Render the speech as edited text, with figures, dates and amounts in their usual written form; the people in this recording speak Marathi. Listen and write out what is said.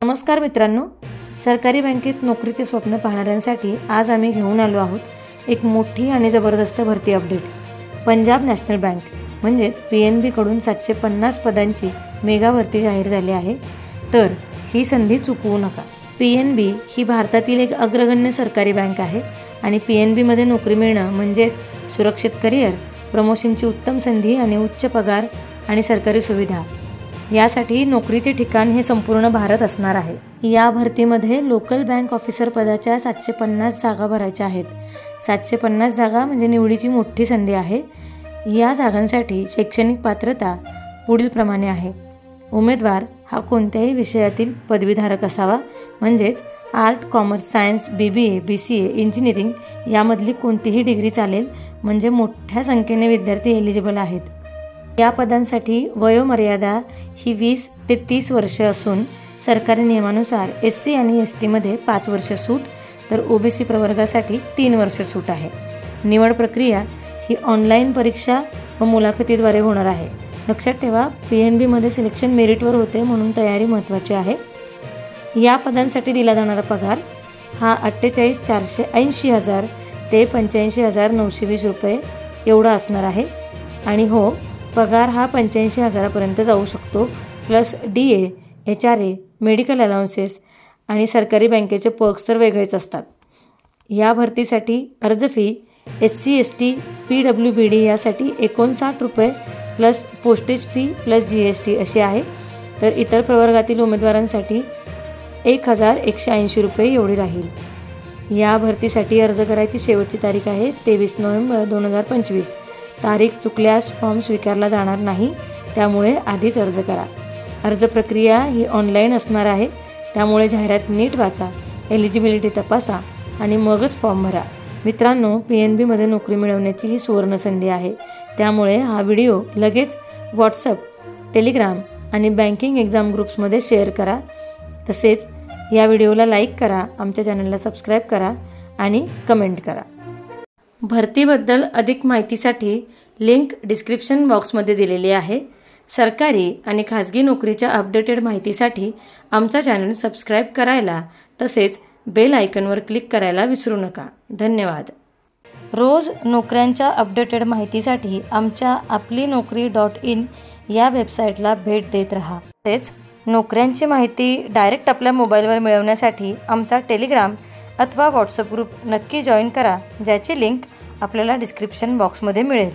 नमस्कार मित्रांनो, सरकारी बँकेत नोकरीचे स्वप्न पाहणाऱ्यांसाठी आज आम्ही घेऊन आलो आहोत एक मोठी आणि जबरदस्त भरती अपडेट। पंजाब नॅशनल बँक म्हणजेच PNB कडून 750 पदांची मेगा भरती जाहीर झाली आहे, तर ही संधी चुकवू नका। PNB ही भारतातील एक अग्रगण्य सरकारी बँक आहे आणि PNB मध्ये नोकरी मिळणं म्हणजेच सुरक्षित करिअर, प्रमोशनची उत्तम संधी आणि उच्च पगार आणि सरकारी सुविधा। यासाठी नोकरीचे ठिकाण हे संपूर्ण भारत असणार आहे। या भरतीमध्ये लोकल बँक ऑफिसर पदाच्या 750 जागा भरायच्या आहेत। 750 जागा म्हणजे निवडीची मोठी संधी आहे। या जागांसाठी शैक्षणिक पात्रता पुढील प्रमाणे आहे। उमेदवार हा कोणत्याही विषयातील पदवीधारक असावा, म्हणजेच art, commerce, science, BBA, BCA, engineering यामधली कोणतीही डिग्री चालेल, म्हणजे मोठ्या संख्येने विद्यार्थी एलिजिबल आहेत। या पदांसाठी वयोमर्यादा ही 20 ते 30 वर्ष असून सरकारी नियमानुसार SC आणि ST मध्ये 5 वर्ष सूट, तर OBC प्रवर्गासाठी 3 वर्ष सूट आहे। निवड प्रक्रिया ही ऑनलाईन परीक्षा व मुलाखतीद्वारे होणार आहे। लक्षात ठेवा, PNB मध्ये सिलेक्शन मेरिटवर होते, म्हणून तयारी महत्त्वाची आहे। या पदांसाठी दिला जाणारा पगार हा 48,480,000 ते 85,920 रुपये एवढा असणार आहे। आणि हो, पगार हा 85,000 पर्यंत जाऊ शकतो, plus DA, HRA, medical allowances आणि सरकारी बँकेचे पर्क्स तर वेगळेच असतात। या भरतीसाठी अर्ज फी SC, ST, PWBD यासाठी 59 रुपये plus postage fee plus GST अशी आहे, तर इतर प्रवर्गातील उमेदवारांसाठी 1,180 रुपये एवढी राहील। या भरतीसाठी अर्ज करायची शेवटची तारीख आहे 23 नोव्हेंबर 2025। तारीख चुकल्यास फॉर्म स्वीकारला जाणार नाही, त्यामुळे आधीच अर्ज करा। अर्ज प्रक्रिया ही ऑनलाईन असणार आहे, त्यामुळे जाहिरात नीट वाचा, एलिजिबिलिटी तपासा आणि मगच फॉर्म भरा। मित्रांनो, PNB मध्ये नोकरी मिळवण्याची ही सुवर्ण संधी आहे, त्यामुळे हा व्हिडिओ लगेच WhatsApp, टेलिग्राम आणि बँकिंग एक्झाम ग्रुप्समध्ये शेअर करा। तसेच या व्हिडिओला लाईक करा, आमच्या चॅनलला सबस्क्राईब करा आणि कमेंट करा। भरतीबद्दल अधिक माहितीसाठी लिंक डिस्क्रिप्शन बॉक्समध्ये दिलेली आहे। सरकारी आणि खाजगी नोकरीच्या अपडेटेड माहितीसाठी आमचा चॅनल सबस्क्राईब करायला तसेच बेल आयकॉनवर क्लिक करायला विसरू नका। धन्यवाद। रोज नोकऱ्यांच्या अपडेटेड माहितीसाठी आमच्या आपलीनोकरी.in या वेबसाईटला भेट देत राहा। तसेच नोकऱ्यांची माहिती डायरेक्ट आपल्या मोबाईलवर मिळवण्यासाठी आमचा टेलिग्राम अथवा WhatsApp ग्रुप नक्की जॉईन करा, ज्याची लिंक आपल्याला डिस्क्रिप्शन बॉक्समध्ये मिळेल।